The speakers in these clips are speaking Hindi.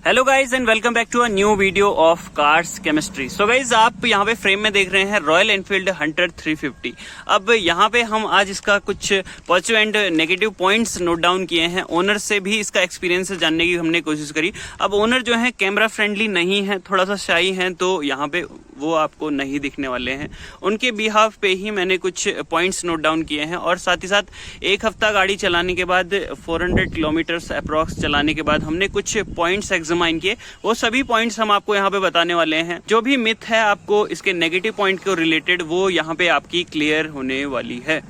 Hello guys and welcome back to a new video of cars chemistry. So guys आप यहाँ पे फ्रेम में देख रहे हैं रॉयल एनफील्ड हंटर 350। अब यहाँ पे हम आज इसका कुछ positive and negative points note down किए हैं। ओनर से भी इसका एक्सपीरियंस जानने की हमने कोशिश करी। अब ओनर जो है कैमरा फ्रेंडली नहीं है, थोड़ा सा शाई है, तो यहाँ पे वो आपको नहीं दिखने वाले हैं। उनके बिहाफ पे ही मैंने कुछ पॉइंट्स नोट डाउन किए हैं और साथ ही साथ एक हफ्ता गाड़ी चलाने के बाद 400 किलोमीटर्स अप्रॉक्स चलाने के बाद हमने कुछ पॉइंट्स एग्जामाइन किए। वो सभी पॉइंट्स हम आपको यहाँ पे बताने वाले हैं। जो भी मिथ है आपको इसके नेगेटिव पॉइंट को रिलेटेड, वो यहाँ पे आपकी क्लियर होने वाली है।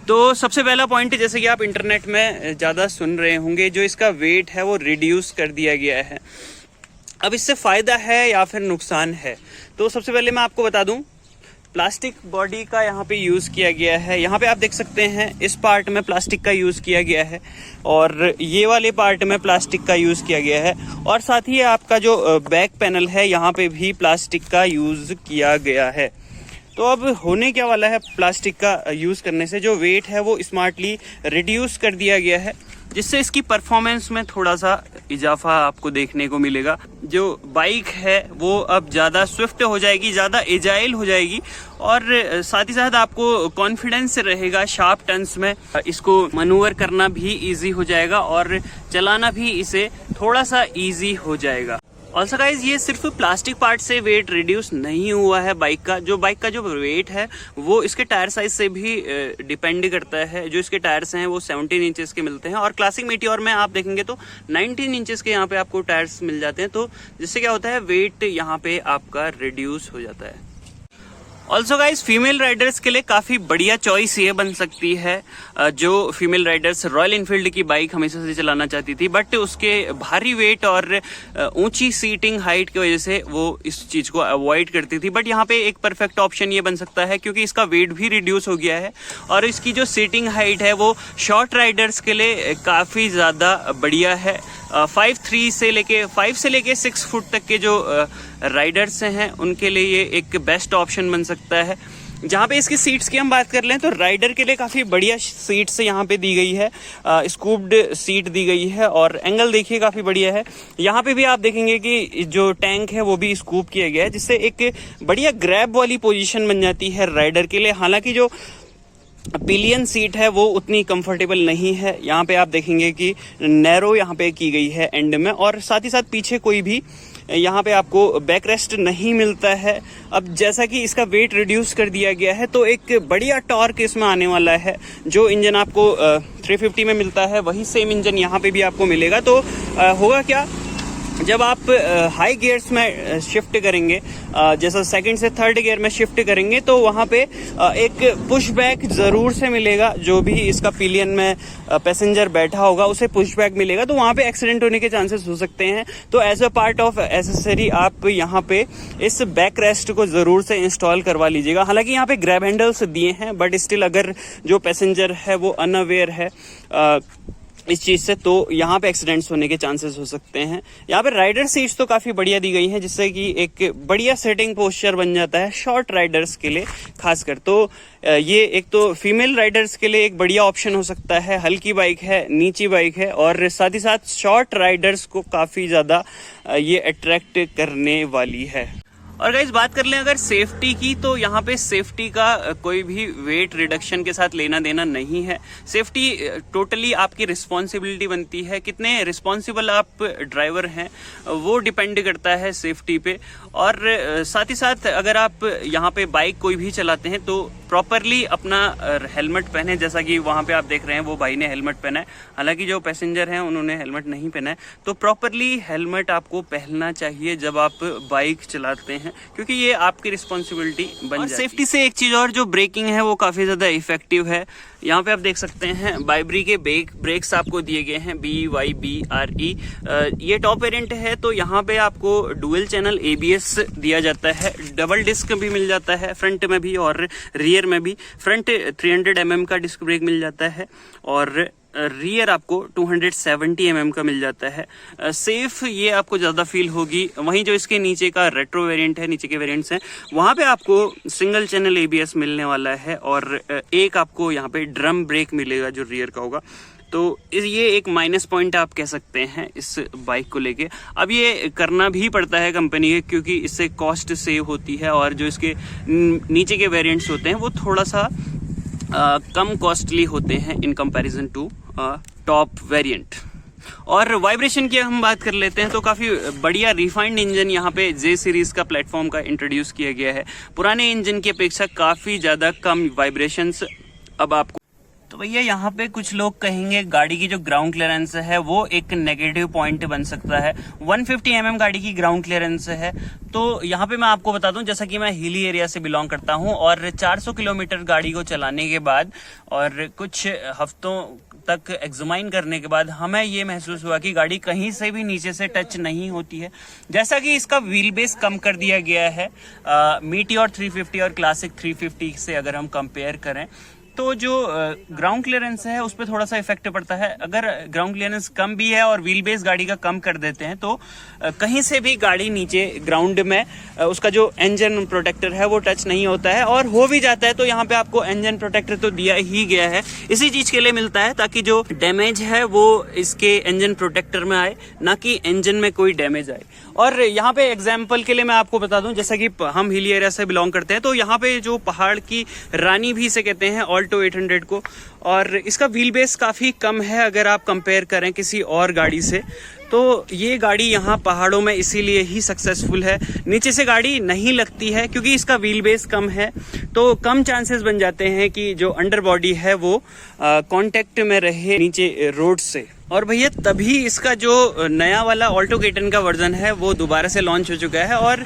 तो सबसे पहला पॉइंट, जैसे कि आप इंटरनेट में ज़्यादा सुन रहे होंगे, जो इसका वेट है वो रिड्यूस कर दिया गया है। अब इससे फ़ायदा है या फिर नुकसान है, तो सबसे पहले मैं आपको बता दूं, प्लास्टिक बॉडी का यहाँ पे यूज़ किया गया है। यहाँ पे आप देख सकते हैं इस पार्ट में प्लास्टिक का यूज़ किया गया है और ये वाले पार्ट में प्लास्टिक का यूज़ किया गया है और साथ ही आपका जो बैक पैनल है यहाँ पे भी प्लास्टिक का यूज़ किया गया है। तो अब होने क्या वाला है, प्लास्टिक का यूज़ करने से जो वेट है वो स्मार्टली रिड्यूस कर दिया गया है, जिससे इसकी परफॉर्मेंस में थोड़ा सा इजाफा आपको देखने को मिलेगा। जो बाइक है वो अब ज़्यादा स्विफ्ट हो जाएगी, ज़्यादा एजाइल हो जाएगी और साथ ही साथ आपको कॉन्फिडेंस रहेगा शार्प टर्न्स में। इसको मनूवर करना भी इजी हो जाएगा और चलाना भी इसे थोड़ा सा इजी हो जाएगा। ऑल्सो गाइज, ये सिर्फ प्लास्टिक पार्ट से वेट रिड्यूस नहीं हुआ है बाइक का। बाइक का जो वेट है वो इसके टायर साइज से भी डिपेंड करता है। जो इसके टायर्स हैं वो 17 इंचेस के मिलते हैं और क्लासिक मीटियोर में आप देखेंगे तो 19 इंचेस के यहाँ पे आपको टायर्स मिल जाते हैं। तो जिससे क्या होता है, वेट यहाँ पे आपका रिड्यूस हो जाता है। ऑल्सो गाइज, फीमेल राइडर्स के लिए काफ़ी बढ़िया चॉइस ये बन सकती है। जो फीमेल राइडर्स रॉयल एनफील्ड की बाइक हमेशा से चलाना चाहती थी, बट उसके भारी वेट और ऊंची सीटिंग हाइट की वजह से वो इस चीज़ को अवॉइड करती थी। बट यहाँ पे एक परफेक्ट ऑप्शन ये बन सकता है, क्योंकि इसका वेट भी रिड्यूस हो गया है और इसकी जो सीटिंग हाइट है वो शॉर्ट राइडर्स के लिए काफ़ी ज़्यादा बढ़िया है। 5 से लेके 6 फुट तक के जो राइडर्स हैं उनके लिए ये एक बेस्ट ऑप्शन बन सकता है। जहाँ पे इसकी सीट्स की हम बात कर लें तो राइडर के लिए काफ़ी बढ़िया सीट्स यहाँ पे दी गई है। स्कूप्ड सीट दी गई है और एंगल देखिए काफ़ी बढ़िया है। यहाँ पे भी आप देखेंगे कि जो टैंक है वो भी स्कूप किया गया है, जिससे एक बढ़िया ग्रैब वाली पोजीशन बन जाती है राइडर के लिए। हालांकि जो पिलियन सीट है वो उतनी कंफर्टेबल नहीं है। यहाँ पे आप देखेंगे कि नैरो यहाँ पे की गई है एंड में, और साथ ही साथ पीछे कोई भी यहाँ पे आपको बैक रेस्ट नहीं मिलता है। अब जैसा कि इसका वेट रिड्यूस कर दिया गया है तो एक बढ़िया टॉर्क इसमें आने वाला है। जो इंजन आपको 350 में मिलता है वही सेम इंजन यहाँ पे भी आपको मिलेगा। तो होगा क्या, जब आप हाई गियर्स में शिफ्ट करेंगे, जैसा सेकंड से थर्ड गियर में शिफ्ट करेंगे, तो वहाँ पे एक पुश बैक ज़रूर से मिलेगा। जो भी इसका पिलियन में पैसेंजर बैठा होगा उसे पुश बैक मिलेगा, तो वहाँ पे एक्सीडेंट होने के चांसेस हो सकते हैं। तो as a part of accessory आप यहाँ पे इस बैक रेस्ट को ज़रूर से इंस्टॉल करवा लीजिएगा। हालांकि यहाँ पे ग्रैब हैंडल्स दिए हैं, बट स्टिल अगर जो पैसेंजर है वो अनअवेयर है इस चीज़ से, तो यहाँ पे एक्सीडेंट्स होने के चांसेस हो सकते हैं। यहाँ पे राइडर सीट्स तो काफ़ी बढ़िया दी गई हैं, जिससे कि एक बढ़िया सेटिंग पोस्चर बन जाता है शॉर्ट राइडर्स के लिए खासकर। तो ये एक तो फीमेल राइडर्स के लिए एक बढ़िया ऑप्शन हो सकता है। हल्की बाइक है, नीची बाइक है और साथ ही साथ शॉर्ट राइडर्स को काफ़ी ज़्यादा ये अट्रैक्ट करने वाली है। और गाइस, बात कर लें अगर सेफ्टी की, तो यहाँ पे सेफ्टी का कोई भी वेट रिडक्शन के साथ लेना देना नहीं है। सेफ्टी टोटली आपकी रिस्पॉन्सिबिलिटी बनती है। कितने रिस्पॉन्सिबल आप ड्राइवर हैं वो डिपेंड करता है सेफ्टी पे। और साथ ही साथ अगर आप यहाँ पे बाइक कोई भी चलाते हैं तो प्रॉपरली अपना हेलमेट पहने, जैसा कि वहाँ पे आप देख रहे हैं वो भाई ने हेलमेट पहना है। हालांकि जो पैसेंजर हैं उन्होंने हेलमेट नहीं पहना है। तो प्रॉपरली हेलमेट आपको पहनना चाहिए जब आप बाइक चलाते हैं, क्योंकि ये आपकी रिस्पॉन्सिबिलिटी बन जाती है। सेफ्टी से एक चीज़ और, जो ब्रेकिंग है वो काफ़ी ज़्यादा इफेक्टिव है। यहाँ पे आप देख सकते हैं बाइब्री के ब्रेक्स आपको दिए गए हैं, BYBRE। ये टॉप वेरिएंट है, तो यहाँ पे आपको डुअल चैनल ABS दिया जाता है। डबल डिस्क भी मिल जाता है, फ्रंट में भी और रियर में भी। फ्रंट 300 mm का डिस्क ब्रेक मिल जाता है और रियर आपको 270 mm का मिल जाता है। सेफ ये आपको ज़्यादा फील होगी। वहीं जो इसके नीचे का रेट्रो वेरिएंट है, नीचे के वेरिएंट्स हैं, वहाँ पे आपको सिंगल चैनल ABS मिलने वाला है और एक आपको यहाँ पे ड्रम ब्रेक मिलेगा जो रियर का होगा। तो तो ये एक माइनस पॉइंट आप कह सकते हैं इस बाइक को लेके। अब ये करना भी पड़ता है कंपनी के, क्योंकि इससे कॉस्ट सेव होती है और जो इसके नीचे के वेरिएंट्स होते हैं वो थोड़ा सा कम कॉस्टली होते हैं in comparison to top variant. और वाइब्रेशन की हम बात कर लेते हैं तो काफ़ी बढ़िया रिफाइंड इंजन यहाँ पे जे सीरीज़ का प्लेटफॉर्म का इंट्रोड्यूस किया गया है। पुराने इंजन की अपेक्षा काफ़ी ज़्यादा कम वाइब्रेशंस अब आपको। तो भैया यहाँ पे कुछ लोग कहेंगे गाड़ी की जो ग्राउंड क्लियरेंस है वो एक नेगेटिव पॉइंट बन सकता है। 150 mm गाड़ी की ग्राउंड क्लियरेंस है। तो यहाँ पे मैं आपको बता दूं, जैसा कि मैं हिली एरिया से बिलोंग करता हूँ और 400 किलोमीटर गाड़ी को चलाने के बाद और कुछ हफ्तों तक एग्जामाइन करने के बाद हमें ये महसूस हुआ कि गाड़ी कहीं से भी नीचे से टच नहीं होती है। जैसा कि इसका व्हील बेस कम कर दिया गया है मीटियोर 350 और क्लासिक 350 से अगर हम कंपेयर करें तो जो ग्राउंड क्लियरेंस है उस पर थोड़ा सा इफेक्ट पड़ता है। अगर ग्राउंड क्लियरेंस कम भी है और व्हील बेस गाड़ी का कम कर देते हैं तो कहीं से भी गाड़ी नीचे ग्राउंड में उसका जो इंजन प्रोटेक्टर है वो टच नहीं होता है, और हो भी जाता है तो यहाँ पे आपको इंजन प्रोटेक्टर तो दिया ही गया है, इसी चीज के लिए मिलता है ताकि जो डैमेज है वो इसके इंजन प्रोटेक्टर में आए, ना कि इंजन में कोई डैमेज आए। और यहाँ पे एग्जाम्पल के लिए मैं आपको बता दूं, जैसा कि हम हिली एरिया से बिलोंग करते हैं तो यहाँ पे जो पहाड़ की रानी भी से कहते हैं ऑल्टो 800 को, और इसका व्हील बेस काफ़ी कम है अगर आप कंपेयर करें किसी और गाड़ी से। तो ये गाड़ी यहाँ पहाड़ों में इसीलिए ही सक्सेसफुल है। नीचे से गाड़ी नहीं लगती है क्योंकि इसका व्हील बेस कम है, तो कम चांसेस बन जाते हैं कि जो अंडर बॉडी है वो कांटेक्ट में रहे नीचे रोड से। और भैया तभी इसका जो नया वाला ऑल्टो K10 का वर्जन है वो दोबारा से लॉन्च हो चुका है और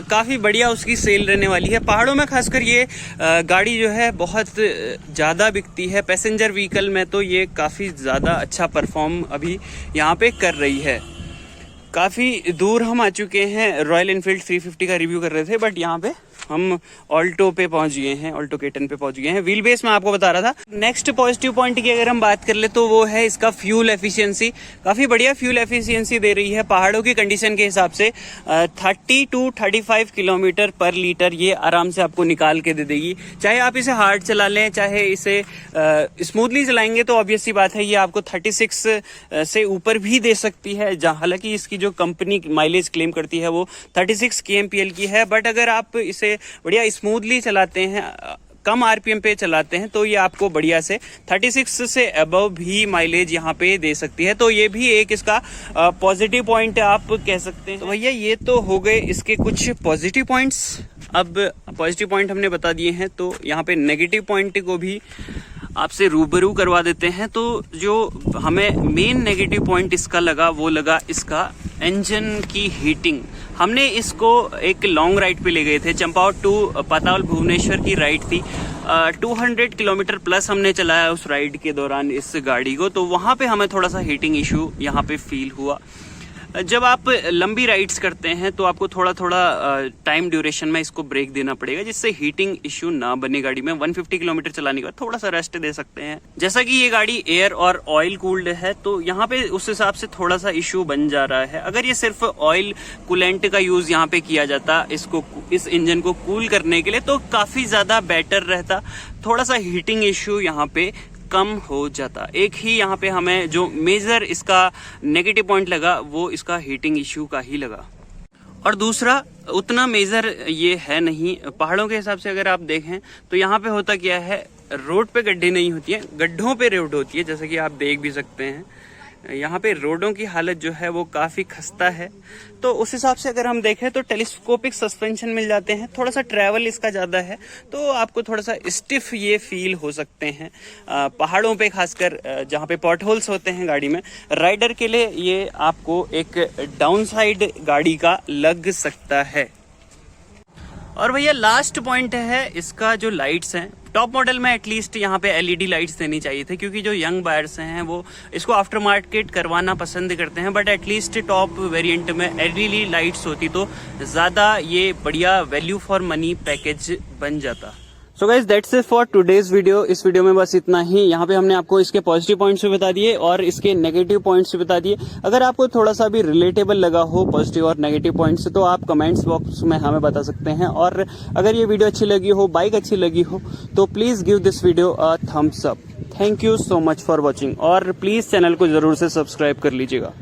काफ़ी बढ़िया उसकी सेल रहने वाली है। पहाड़ों में खासकर ये गाड़ी जो है बहुत ज़्यादा बिकती है। पैसेंजर व्हीकल में तो ये काफ़ी ज़्यादा अच्छा परफॉर्म अभी यहाँ पे कर रही है। काफ़ी दूर हम आ चुके हैं, रॉयल एनफील्ड 350 का रिव्यू कर रहे थे, बट यहाँ पे हम ऑल्टो पे पहुंच गए हैं, ऑल्टो K10 पे पहुंच गए हैं। व्हील बेस में आपको बता रहा था। नेक्स्ट पॉजिटिव पॉइंट की अगर हम बात कर ले तो वो है इसका फ्यूल एफिशिएंसी। काफी बढ़िया फ्यूल एफिशिएंसी दे रही है पहाड़ों की कंडीशन के हिसाब से। 30 to 35 किलोमीटर पर लीटर ये आराम से आपको निकाल के दे देगी। चाहे आप इसे हार्ड चला लें, चाहे इसे स्मूथली चलाएंगे तो ऑब्वियस सी बात है ये आपको 36 से ऊपर भी दे सकती है। हालांकि इसकी जो कंपनी माइलेज क्लेम करती है वो 36 kmpl की है, बट अगर आप इसे बढ़िया स्मूथली चलाते हैं, कम आरपीएम पे चलाते हैं तो ये आपको बढ़िया से 36 से अबव भी माइलेज यहाँ पे दे सकती है। तो ये भी एक इसका पॉजिटिव पॉइंट आप कह सकते हैं। तो भैया ये तो हो गए इसके कुछ पॉजिटिव पॉइंट्स। अब पॉजिटिव पॉइंट हमने बता दिए हैं तो यहाँ पे नेगेटिव पॉइंट को भी आपसे रूबरू करवा देते हैं। तो जो हमें मेन नेगेटिव पॉइंट इसका लगा वो लगा इसका इंजन की हीटिंग। हमने इसको एक लॉन्ग राइड पे ले गए थे, चंपावत टू पाताल भुवनेश्वर की राइड थी। 200 किलोमीटर प्लस हमने चलाया उस राइड के दौरान इस गाड़ी को, तो वहाँ पे हमें थोड़ा सा हीटिंग इशू यहाँ पे फील हुआ। जब आप लंबी राइड्स करते हैं तो आपको थोड़ा थोड़ा टाइम ड्यूरेशन में इसको ब्रेक देना पड़ेगा, जिससे हीटिंग इश्यू ना बने गाड़ी में। 150 किलोमीटर चलाने के बाद थोड़ा सा रेस्ट दे सकते हैं। जैसा कि ये गाड़ी एयर और ऑयल कूल्ड है तो यहाँ पे उस हिसाब से थोड़ा सा इश्यू बन जा रहा है। अगर ये सिर्फ ऑयल कूलेंट का यूज यहाँ पे किया जाता इस इंजन को कूल करने के लिए तो काफी ज्यादा बेटर रहता। थोड़ा सा हीटिंग इश्यू यहाँ पे कम हो जाता। एक ही यहाँ पे हमें जो मेजर इसका नेगेटिव पॉइंट लगा वो इसका हीटिंग इश्यू का ही लगा। और दूसरा उतना मेजर ये है नहीं। पहाड़ों के हिसाब से अगर आप देखें तो यहाँ पे होता क्या है, रोड पे गड्ढे नहीं होती है, गड्ढों पे रोड होती है। जैसा कि आप देख भी सकते हैं यहाँ पे रोडों की हालत जो है वो काफी खस्ता है। तो उस हिसाब से अगर हम देखें तो टेलीस्कोपिक सस्पेंशन मिल जाते हैं। थोड़ा सा ट्रैवल इसका ज्यादा है तो आपको थोड़ा सा स्टिफ ये फील हो सकते हैं पहाड़ों पे, खासकर जहाँ पे पॉट होल्स होते हैं गाड़ी में। राइडर के लिए ये आपको एक डाउन साइड गाड़ी का लग सकता है। और भैया लास्ट पॉइंट है इसका जो लाइट्स हैं। टॉप मॉडल में एटलीस्ट यहाँ पे एलईडी लाइट्स देनी चाहिए थे, क्योंकि जो यंग बायर्स हैं वो इसको आफ्टर मार्केट करवाना पसंद करते हैं, बट एटलीस्ट टॉप वेरिएंट में एलईडी लाइट्स होती तो ज़्यादा ये बढ़िया वैल्यू फॉर मनी पैकेज बन जाता। So guys that's it for today's video. इस वीडियो में बस इतना ही। यहाँ पे हमने आपको इसके पॉजिटिव पॉइंट्स भी बता दिए और इसके नेगेटिव पॉइंट्स भी बता दिए। अगर आपको थोड़ा सा भी रिलेटेबल लगा हो पॉजिटिव और नेगेटिव पॉइंट्स तो आप कमेंट्स बॉक्स में हमें बता सकते हैं। और अगर ये वीडियो अच्छी लगी हो, बाइक अच्छी लगी हो तो please give this video a thumbs up. Thank you so much for watching और प्लीज़ चैनल को ज़रूर से सब्सक्राइब कर लीजिएगा।